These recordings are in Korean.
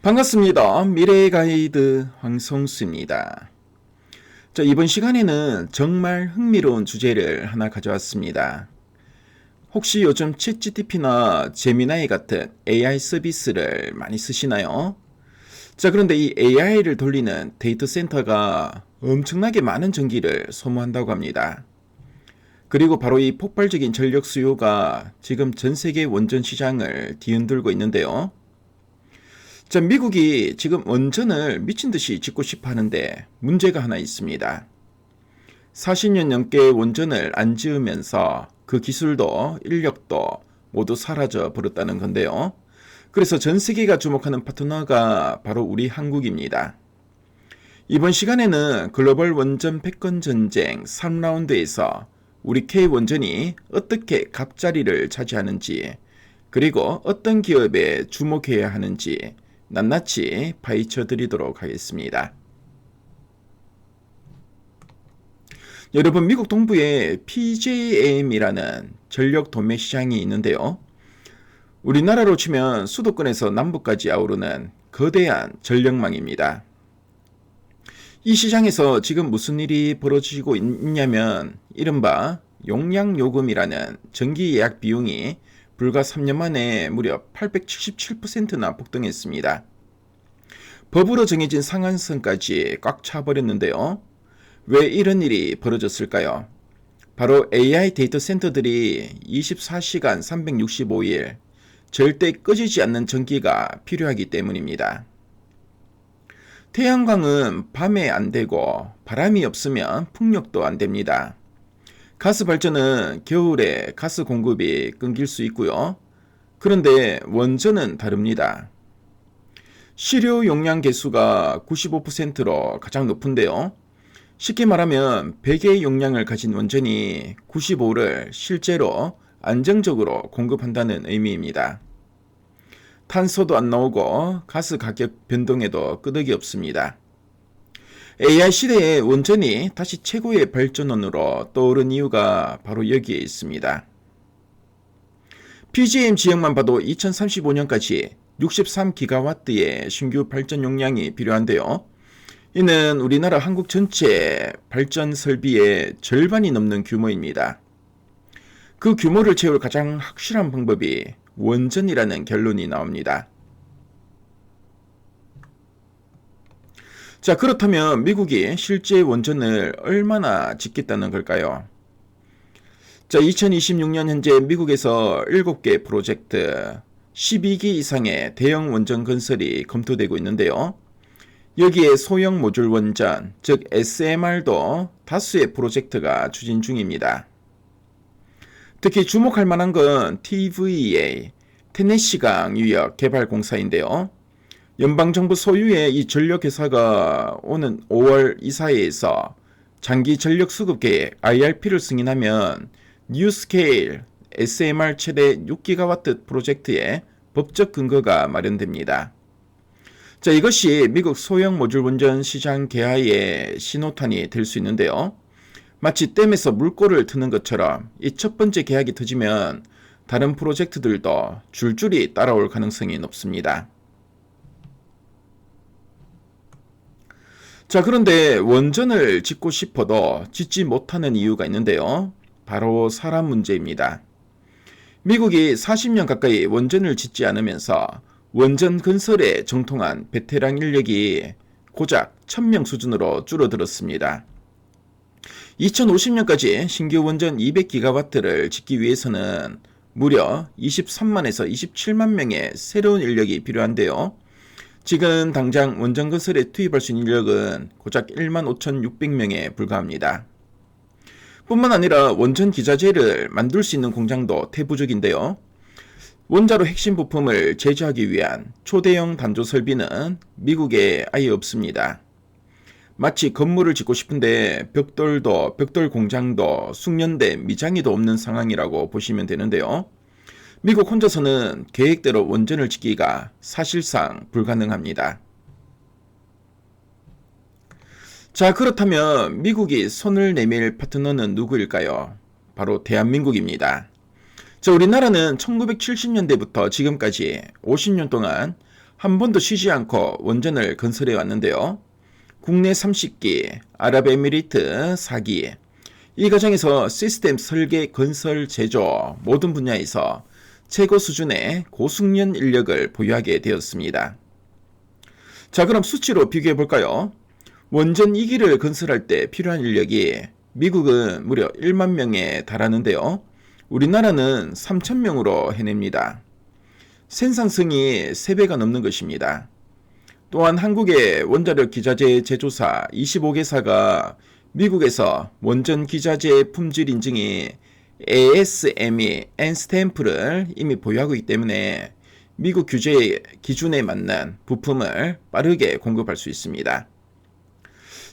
반갑습니다. 미래의 가이드 황성수입니다. 자, 이번 시간에는 정말 흥미로운 주제를 하나 가져왔습니다. 혹시 요즘 챗GPT나 제미나이 같은 AI 서비스를 많이 쓰시나요? 자, 그런데 이 AI를 돌리는 데이터 센터가 엄청나게 많은 전기를 소모한다고 합니다. 그리고 바로 이 폭발적인 전력 수요가 지금 전 세계 원전 시장을 뒤흔들고 있는데요. 자, 미국이 지금 원전을 미친 듯이 짓고 싶어 하는데 문제가 하나 있습니다. 40년 넘게 원전을 안 지으면서 그 기술도 인력도 모두 사라져 버렸다는 건데요. 그래서 전 세계가 주목하는 파트너가 바로 우리 한국입니다. 이번 시간에는 글로벌 원전 패권 전쟁 3라운드에서 우리 K원전이 어떻게 갑자리를 차지하는지, 그리고 어떤 기업에 주목해야 하는지 낱낱이 파헤쳐 드리도록 하겠습니다. 여러분, 미국 동부에 PJM이라는 전력 도매 시장이 있는데요. 우리나라로 치면 수도권에서 남부까지 아우르는 거대한 전력망입니다. 이 시장에서 지금 무슨 일이 벌어지고 있냐면 이른바 용량요금이라는 전기 예약 비용이 불과 3년 만에 무려 877%나 폭등했습니다. 법으로 정해진 상한선까지 꽉 차버렸는데요. 왜 이런 일이 벌어졌을까요? 바로 AI 데이터 센터들이 24시간 365일 절대 꺼지지 않는 전기가 필요하기 때문입니다. 태양광은 밤에 안 되고 바람이 없으면 풍력도 안 됩니다. 가스 발전은 겨울에 가스 공급이 끊길 수 있고요. 그런데 원전은 다릅니다. 시료 용량 개수가 95%로 가장 높은데요. 쉽게 말하면 100의 용량을 가진 원전이 95를 실제로 안정적으로 공급한다는 의미입니다. 탄소도 안 나오고 가스 가격 변동에도 끄덕이 없습니다. AI 시대에 원전이 다시 최고의 발전원으로 떠오른 이유가 바로 여기에 있습니다. PJM 지역만 봐도 2035년까지 63기가와트의 신규 발전 용량이 필요한데요. 이는 우리나라 한국 전체 발전 설비의 절반이 넘는 규모입니다. 그 규모를 채울 가장 확실한 방법이 원전이라는 결론이 나옵니다. 자, 그렇다면 미국이 실제 원전을 얼마나 짓겠다는 걸까요? 자, 2026년 현재 미국에서 7개 프로젝트 12기 이상의 대형 원전 건설이 검토되고 있는데요. 여기에 소형 모듈 원전, 즉 SMR도 다수의 프로젝트가 추진 중입니다. 특히 주목할 만한 건 TVA, 테네시강 유역 개발 공사인데요. 연방정부 소유의 이 전력회사가 오는 5월 이사회에서 장기 전력 수급 계획 IRP를 승인하면 뉴스케일 SMR 최대 6기가와트 프로젝트의 법적 근거가 마련됩니다. 자, 이것이 미국 소형 모듈 원전 시장 개화의 신호탄이 될 수 있는데요. 마치 댐에서 물꼬를 트는 것처럼 이 첫 번째 계약이 터지면 다른 프로젝트들도 줄줄이 따라올 가능성이 높습니다. 자, 그런데 원전을 짓고 싶어도 짓지 못하는 이유가 있는데요. 바로 사람 문제입니다. 미국이 40년 가까이 원전을 짓지 않으면서 원전 건설에 정통한 베테랑 인력이 고작 1000명 수준으로 줄어들었습니다. 2050년까지 신규 원전 200기가와트를 짓기 위해서는 무려 23만에서 27만 명의 새로운 인력이 필요한데요. 지금 당장 원전 건설에 투입할 수 있는 인력은 고작 15,600명에 불과합니다. 뿐만 아니라 원전 기자재를 만들 수 있는 공장도 태부적인데요. 원자로 핵심 부품을 제조하기 위한 초대형 단조 설비는 미국에 아예 없습니다. 마치 건물을 짓고 싶은데 벽돌 공장도 숙련대 미장이도 없는 상황이라고 보시면 되는데요. 미국 혼자서는 계획대로 원전을 짓기가 사실상 불가능합니다. 자, 그렇다면 미국이 손을 내밀 파트너는 누구일까요? 바로 대한민국입니다. 자, 우리나라는 1970년대부터 지금까지 50년 동안 한 번도 쉬지 않고 원전을 건설해 왔는데요. 국내 30기, 아랍에미리트 4기, 이 과정에서 시스템 설계, 건설, 제조 모든 분야에서 최고 수준의 고숙련 인력을 보유하게 되었습니다. 자, 그럼 수치로 비교해 볼까요? 원전 2기를 건설할 때 필요한 인력이 미국은 무려 1만 명에 달하는데요. 우리나라는 3천 명으로 해냅니다. 생산성이 3배가 넘는 것입니다. 또한 한국의 원자력 기자재 제조사 25개사가 미국에서 원전 기자재 품질 인증이 ASME N-스탬프를 이미 보유하고 있기 때문에 미국 규제 기준에 맞는 부품을 빠르게 공급할 수 있습니다.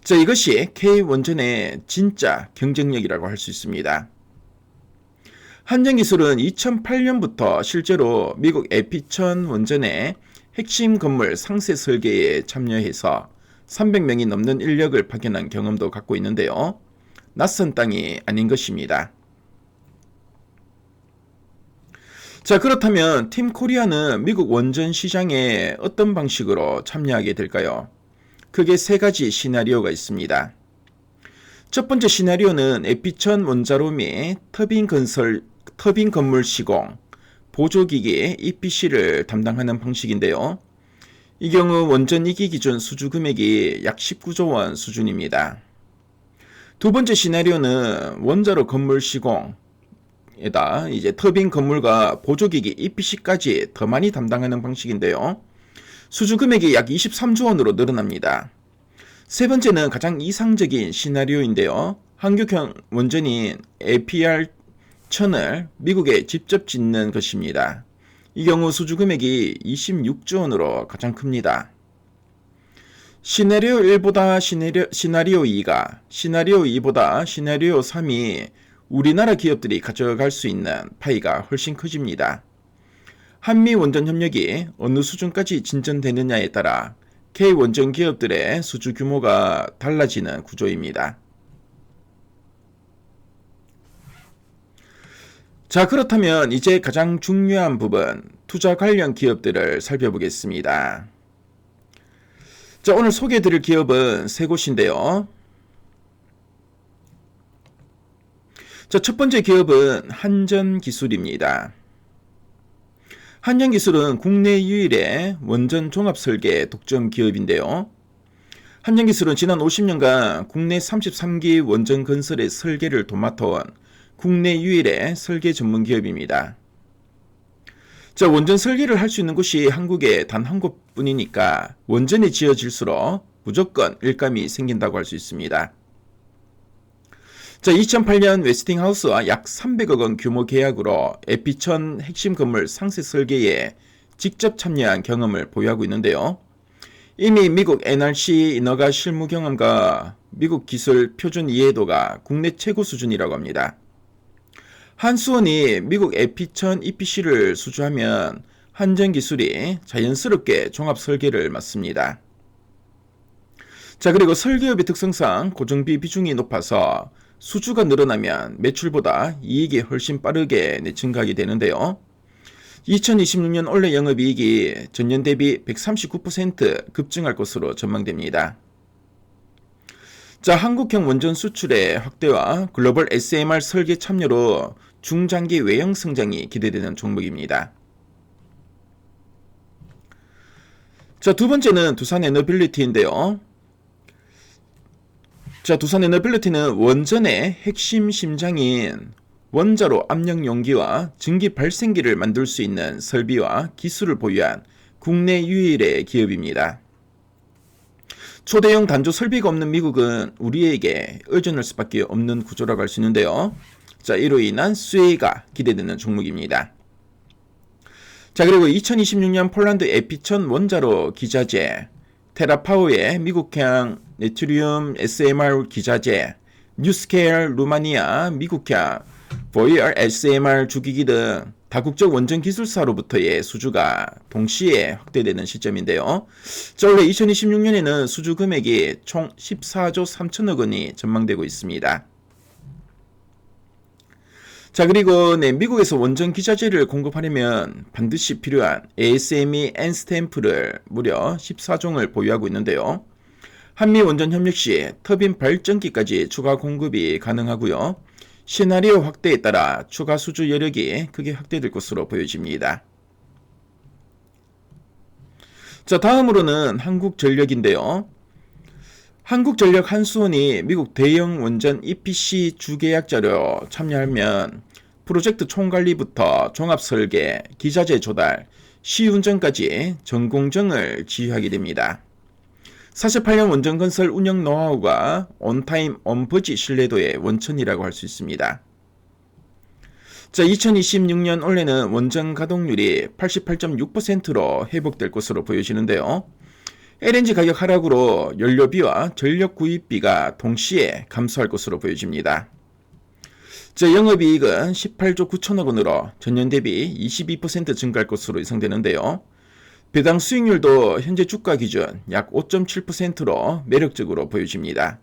자, 이것이 K원전의 진짜 경쟁력이라고 할 수 있습니다. 한전기술은 2008년부터 실제로 미국 에피천 원전의 핵심 건물 상세 설계에 참여해서 300명이 넘는 인력을 파견한 경험도 갖고 있는데요. 낯선 땅이 아닌 것입니다. 자, 그렇다면 팀 코리아는 미국 원전 시장에 어떤 방식으로 참여하게 될까요? 크게 3가지 시나리오가 있습니다. 첫 번째 시나리오는 에피천 원자로 및 터빈 건물 시공, 보조기기 EPC를 담당하는 방식인데요. 이 경우 원전 2기 기준 수주 금액이 약 19조 원 수준입니다. 두 번째 시나리오는 원자로 건물 시공에다 이제 터빈 건물과 보조기기 EPC까지 더 많이 담당하는 방식인데요. 수주 금액이 약 23조 원으로 늘어납니다. 세 번째는 가장 이상적인 시나리오인데요. 한국형 원전인 APR-1000을 미국에 직접 짓는 것입니다. 이 경우 수주 금액이 26조 원으로 가장 큽니다. 시나리오 1보다 시나리오 2가, 시나리오 2보다 시나리오 3이 우리나라 기업들이 가져갈 수 있는 파이가 훨씬 커집니다. 한미 원전 협력이 어느 수준까지 진전되느냐에 따라 K원전 기업들의 수주 규모가 달라지는 구조입니다. 자, 그렇다면 이제 가장 중요한 부분, 투자 관련 기업들을 살펴보겠습니다. 자, 오늘 소개해드릴 기업은 3곳인데요. 자, 첫 번째 기업은 한전기술입니다. 한전기술은 국내 유일의 원전 종합설계 독점 기업인데요. 한전기술은 지난 50년간 국내 33기 원전 건설의 설계를 도맡아온 국내 유일의 설계 전문 기업입니다. 자, 원전 설계를 할 수 있는 곳이 한국에 단 한 곳뿐이니까 원전이 지어질수록 무조건 일감이 생긴다고 할 수 있습니다. 자, 2008년 웨스팅하우스와 약 300억 원 규모 계약으로 에피천 핵심 건물 상세 설계에 직접 참여한 경험을 보유하고 있는데요. 이미 미국 NRC 인허가 실무 경험과 미국 기술 표준 이해도가 국내 최고 수준이라고 합니다. 한수원이 미국 에피천 EPC를 수주하면 한전기술이 자연스럽게 종합 설계를 맡습니다. 자, 그리고 설계업의 특성상 고정비 비중이 높아서 수주가 늘어나면 매출보다 이익이 훨씬 빠르게 증가하게 되는데요. 2026년 올해 영업이익이 전년 대비 139% 급증할 것으로 전망됩니다. 자, 한국형 원전 수출의 확대와 글로벌 SMR 설계 참여로 중장기 외형 성장이 기대되는 종목입니다. 자, 두 번째는 두산에너빌리티인데요. 자, 두산에너빌리티는 원전의 핵심 심장인 원자로 압력 용기와 증기 발생기를 만들 수 있는 설비와 기술을 보유한 국내 유일의 기업입니다. 초대형 단조 설비가 없는 미국은 우리에게 의존할 수밖에 없는 구조라고 할 수 있는데요. 자, 이로 인한 수혜가 기대되는 종목입니다. 자, 그리고 2026년 폴란드 에피천 원자로 기자재, 테라파워의 미국향 네트리움 SMR 기자재, 뉴스케일 루마니아 미국향 보이얼 SMR 주기기 등 다국적 원전 기술사로부터의 수주가 동시에 확대되는 시점인데요. 자, 원래 2026년에는 수주 금액이 총 14조 3천억 원이 전망되고 있습니다. 자, 그리고 미국에서 원전 기자재를 공급하려면 반드시 필요한 ASME N스탬프를 무려 14종을 보유하고 있는데요. 한미 원전 협력 시 터빈 발전기까지 추가 공급이 가능하고요. 시나리오 확대에 따라 추가 수주 여력이 크게 확대될 것으로 보여집니다. 자, 다음으로는 한국전력인데요. 한국전력 한수원이 미국 대형 원전 EPC 주계약자로 참여하면 프로젝트 총관리부터 종합설계, 기자재 조달, 시운전까지 전 공정을 지휘하게 됩니다. 48년 원전 건설 운영 노하우가 온타임 온버지 신뢰도의 원천이라고 할 수 있습니다. 자, 2026년 올해는 원전 가동률이 88.6%로 회복될 것으로 보여지는데요. LNG 가격 하락으로 연료비와 전력 구입비가 동시에 감소할 것으로 보여집니다. 자, 영업이익은 18조 9천억 원으로 전년 대비 22% 증가할 것으로 예상되는데요. 배당 수익률도 현재 주가 기준 약 5.7%로 매력적으로 보여집니다.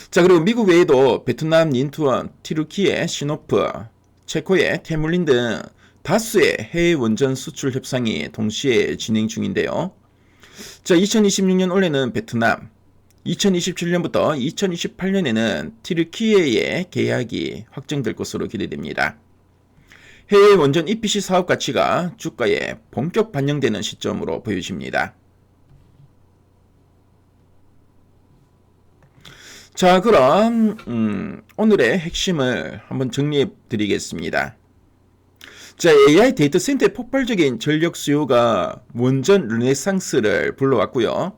자, 그리고 미국 외에도 베트남 닌투원, 티르키의 시노프, 체코의 테물린 등 다수의 해외 원전 수출 협상이 동시에 진행 중인데요. 자, 2026년 올해는 베트남, 2027년부터 2028년에는 티르키예의 계약이 확정될 것으로 기대됩니다. 해외 원전 EPC 사업 가치가 주가에 본격 반영되는 시점으로 보여집니다. 자, 그럼 오늘의 핵심을 한번 정리해 드리겠습니다. 자, AI 데이터 센터의 폭발적인 전력 수요가 원전 르네상스를 불러왔고요.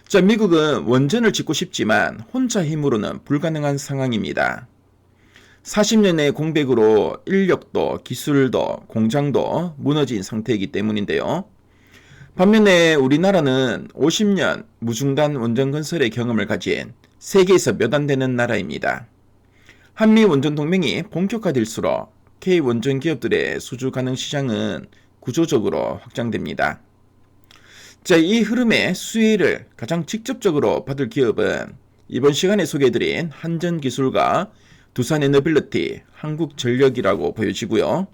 자, 미국은 원전을 짓고 싶지만 혼자 힘으로는 불가능한 상황입니다. 40년의 공백으로 인력도 기술도 공장도 무너진 상태이기 때문인데요. 반면에 우리나라는 50년 무중단 원전 건설의 경험을 가진 세계에서 몇 안 되는 나라입니다. 한미 원전 동맹이 본격화될수록 K 원전 기업들의 수주 가능 시장은 구조적으로 확장됩니다. 자, 이 흐름의 수혜를 가장 직접적으로 받을 기업은 이번 시간에 소개해드린 한전기술과 두산에너빌리티, 한국전력이라고 보여지고요.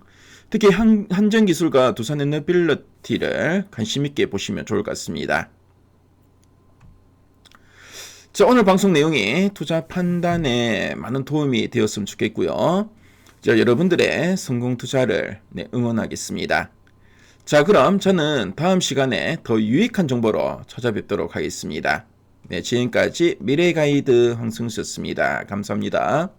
특히 한전기술과 두산에너빌리티를 관심있게 보시면 좋을 것 같습니다. 자, 오늘 방송 내용이 투자 판단에 많은 도움이 되었으면 좋겠고요. 자, 여러분들의 성공 투자를 응원하겠습니다. 자, 그럼 저는 다음 시간에 더 유익한 정보로 찾아뵙도록 하겠습니다. 네, 지금까지 미래가이드 황승수였습니다. 감사합니다.